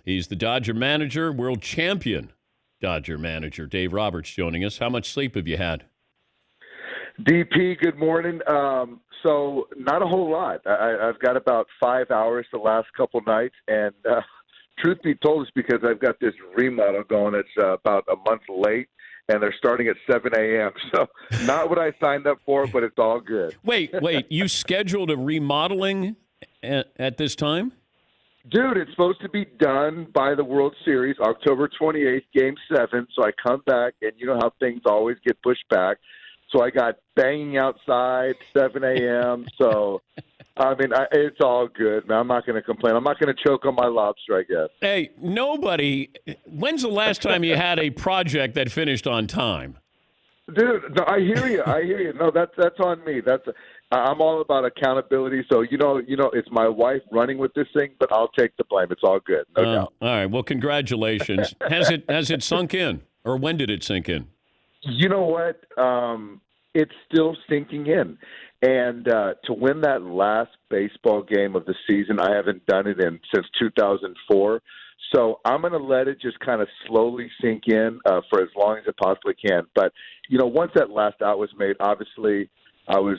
He's the Dodger manager, world champion Dodger manager. Dave Roberts joining us. How much sleep have you had? DP, good morning. So not a whole lot. I've got about 5 hours the last couple nights, and truth be told, it's because I've got this remodel going. It's about a month late, and they're starting at 7 a.m. So not what I signed up for, but it's all good. Wait. You scheduled a remodeling at this time? Dude, it's supposed to be done by the World Series, October 28th, Game 7. So I come back, and you know how things always get pushed back. So I got banging outside, 7 a.m. So, I mean, it's all good, man. I'm not going to complain. I'm not going to choke on my lobster, I guess. Hey, when's the last time you had a project that finished on time? Dude, no, I hear you. No, that's on me. I'm all about accountability. So, you know, it's my wife running with this thing, but I'll take the blame. It's all good. No doubt. All right. Well, congratulations. Has it sunk in, or when did it sink in? You know what? It's still sinking in. And to win that last baseball game of the season, I haven't done it since 2004. So I'm going to let it just kind of slowly sink in for as long as it possibly can. But, you know, once that last out was made, obviously I was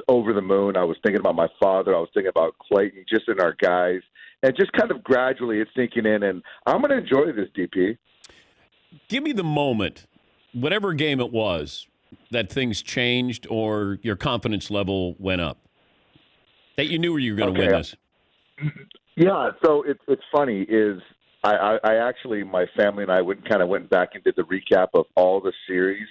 over the moon. I was thinking about my father. I was thinking about Clayton, just in our guys. And just kind of gradually it's sinking in. And I'm going to enjoy this, DP. Give me the moment, whatever game it was, that things changed or your confidence level went up, that you knew you were going to win this. Yeah, so it's funny is I actually, my family and I went back and did the recap of all the series.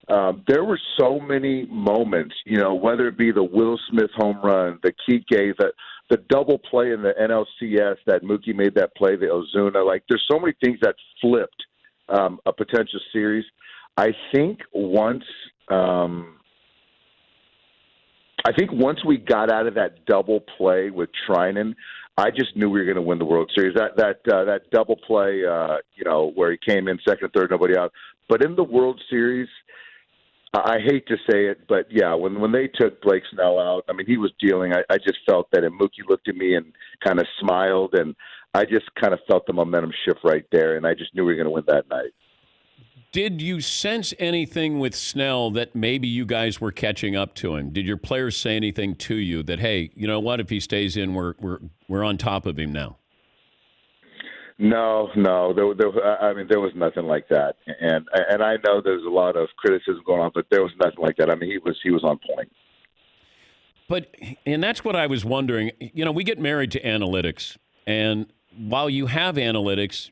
There were so many moments, you know, whether it be the Will Smith home run, the Kike, the double play in the NLCS that Mookie made that play, the Ozuna. Like, there's so many things that flipped a potential series. I think once we got out of that double play with Trinan, I just knew we were going to win the World Series. That double play, you know, where he came in second, third, nobody out. But in the World Series, I hate to say it, but yeah, when they took Blake Snell out, I mean, he was dealing. I just felt that, and Mookie looked at me and kind of smiled, and I just kind of felt the momentum shift right there, and I just knew we were going to win that night. Did you sense anything with Snell that maybe you guys were catching up to him? Did your players say anything to you that, hey, you know what, if he stays in, we're on top of him now? No. There was nothing like that, and I know there's a lot of criticism going on, but there was nothing like that. I mean, he was on point. And that's what I was wondering. You know, we get married to analytics, and while you have analytics,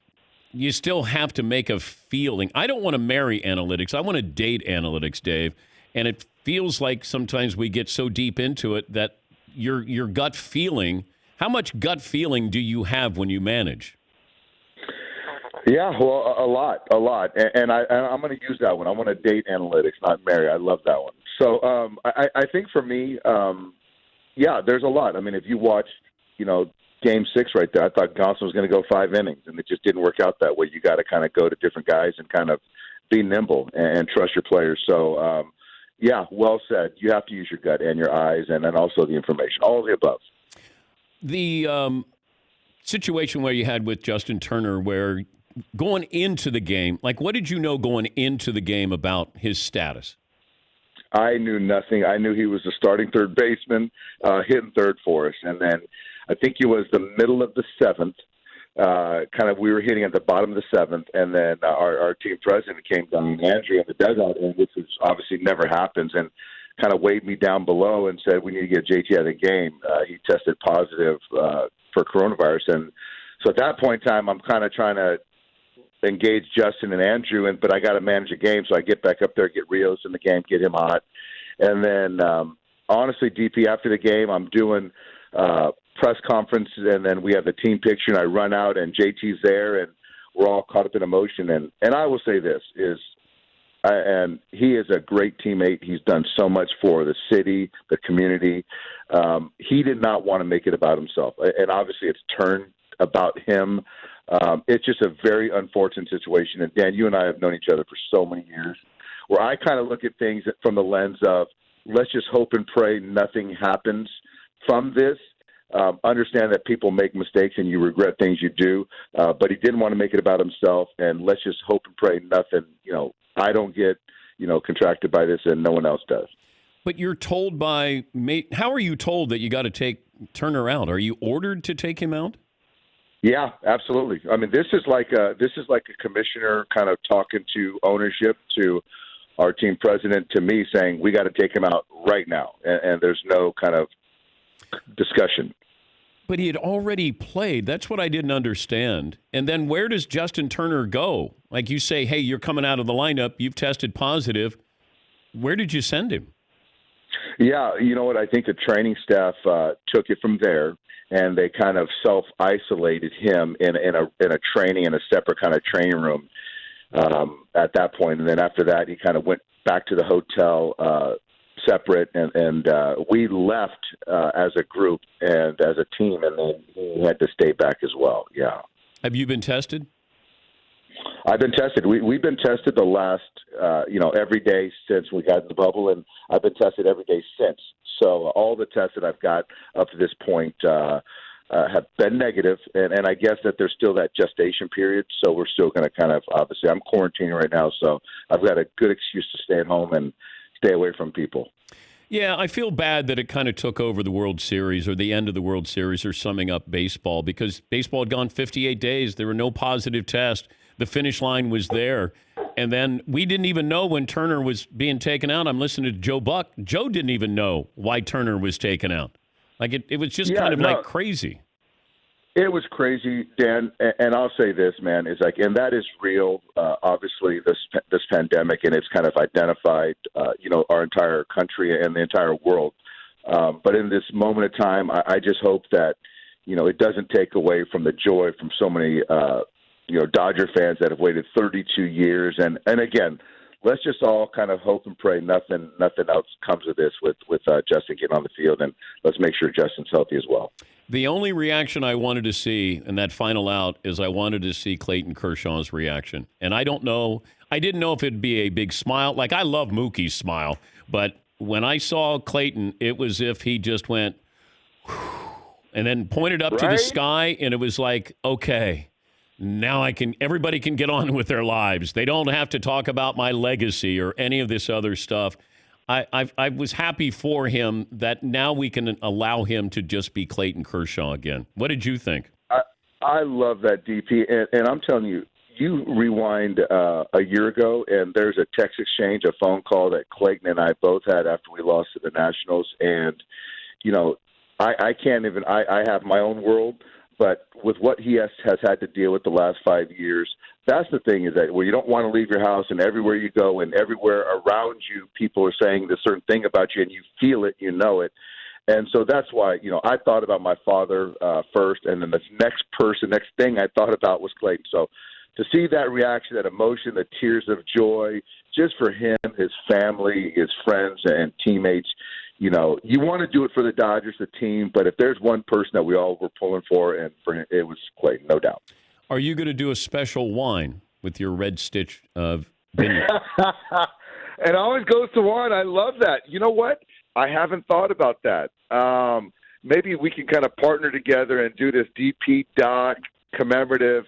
you still have to make a feeling. I don't want to marry analytics. I want to date analytics, Dave. And it feels like sometimes we get so deep into it that your gut feeling, how much gut feeling do you have when you manage? Yeah, well, a lot. And I'm going to use that one. I want to date analytics, not marry. I love that one. So I think for me, yeah, there's a lot. I mean, if you watch, you know, Game 6 right there, I thought Gonsolin was going to go 5 innings, and it just didn't work out that way. You got to kind of go to different guys and kind of be nimble and trust your players. So, yeah, well said. You have to use your gut and your eyes and then also the information, all of the above. The situation where you had with Justin Turner where going into the game, like what did you know going into the game about his status? I knew nothing. I knew he was a starting third baseman, hitting third for us, and then I think it was the middle of the 7th. We were hitting at the bottom of the 7th, and then our team president came down, Andrew, in the dugout, and which is obviously never happens, and kind of waved me down below and said, "We need to get JT out of the game." He tested positive for coronavirus, and so at that point in time, I'm kind of trying to engage Justin and Andrew, but I got to manage a game, so I get back up there, get Rios in the game, get him hot, and then honestly, DP, after the game, I'm doing press conference, and then we have the team picture, and I run out, and JT's there, and we're all caught up in emotion. And I will say this and he is a great teammate. He's done so much for the city, the community. He did not want to make it about himself, and obviously it's turned about him. It's just a very unfortunate situation. And Dan, you and I have known each other for so many years, where I kind of look at things from the lens of let's just hope and pray nothing happens from this. understand that people make mistakes and you regret things you do, but he didn't want to make it about himself. And let's just hope and pray nothing, I don't get, contracted by this and no one else does. But you're told how are you told that you got to take Turner out? Are you ordered to take him out? Yeah, absolutely. I mean, this is like a commissioner kind of talking to ownership, to our team president, to me, saying we got to take him out right now, and there's no kind of discussion. But he had already played. That's what I didn't understand. And then where does Justin Turner go? Like you say, hey, you're coming out of the lineup. You've tested positive. Where did you send him? Yeah, you know what? I think the training staff took it from there, and they kind of self-isolated him in a training, in a separate kind of training room at that point. And then after that, he kind of went back to the hotel separate, and we left as a group and as a team, and then he had to stay back as well. Yeah. Have you been tested? I've been tested. We've been tested the last, every day since we got in the bubble, and I've been tested every day since. So all the tests that I've got up to this point have been negative, and I guess that there's still that gestation period, so we're still going to kind of, obviously, I'm quarantining right now, so I've got a good excuse to stay at home and stay away from people. Yeah, I feel bad that it kind of took over the World Series or the end of the World Series or summing up baseball, because baseball had gone 58 days. There were no positive tests. The finish line was there. And then we didn't even know when Turner was being taken out. I'm listening to Joe Buck. Joe didn't even know why Turner was taken out. Like it was just like crazy. It was crazy, Dan, and I'll say this, man, is like, and that is real. Obviously, this pandemic, and it's kind of identified, our entire country and the entire world. But in this moment of time, I just hope that, it doesn't take away from the joy from so many, Dodger fans that have waited 32 years. And again, let's just all kind of hope and pray nothing else comes of this with Justin getting on the field, and let's make sure Justin's healthy as well. The only reaction I wanted to see in that final out is I wanted to see Clayton Kershaw's reaction. And I didn't know if it'd be a big smile. Like, I love Mookie's smile, but when I saw Clayton, it was if he just went, whew, and then pointed up to the sky, and it was like, okay, now everybody can get on with their lives. They don't have to talk about my legacy or any of this other stuff. I was happy for him that now we can allow him to just be Clayton Kershaw again. What did you think? I love that, DP. And I'm telling you, you rewind a year ago, and there's a text exchange, a phone call that Clayton and I both had after we lost to the Nationals. And, I can't even – I have my own world. But with what he has had to deal with the last 5 years, that's the thing, is that where you don't want to leave your house, and everywhere you go and everywhere around you, people are saying this certain thing about you, and you feel it, you know it. And so that's why, I thought about my father first, and then the next thing I thought about was Clayton. So to see that reaction, that emotion, the tears of joy, just for him, his family, his friends, and teammates, you want to do it for the Dodgers, the team, but if there's one person that we all were pulling for, and for him, it was Clayton, no doubt. Are you going to do a special wine with your Red Stitch vineyard? It always goes to wine. I love that. You know what? I haven't thought about that. Maybe we can kind of partner together and do this DP Doc commemorative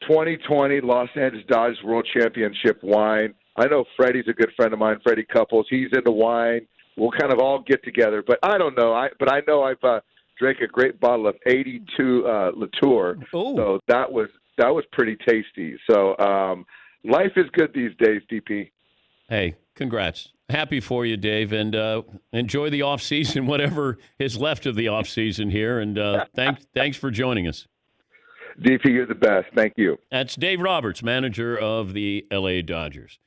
2020 Los Angeles Dodgers World Championship wine. I know Freddie's a good friend of mine, Freddie Couples. He's into wine. We'll kind of all get together, but I don't know. I know I've drank a great bottle of 82 Latour, so that was pretty tasty. So life is good these days, DP. Hey, congrats! Happy for you, Dave, and enjoy the off season, whatever is left of the off season here. And thanks for joining us. DP, you're the best. Thank you. That's Dave Roberts, manager of the LA Dodgers.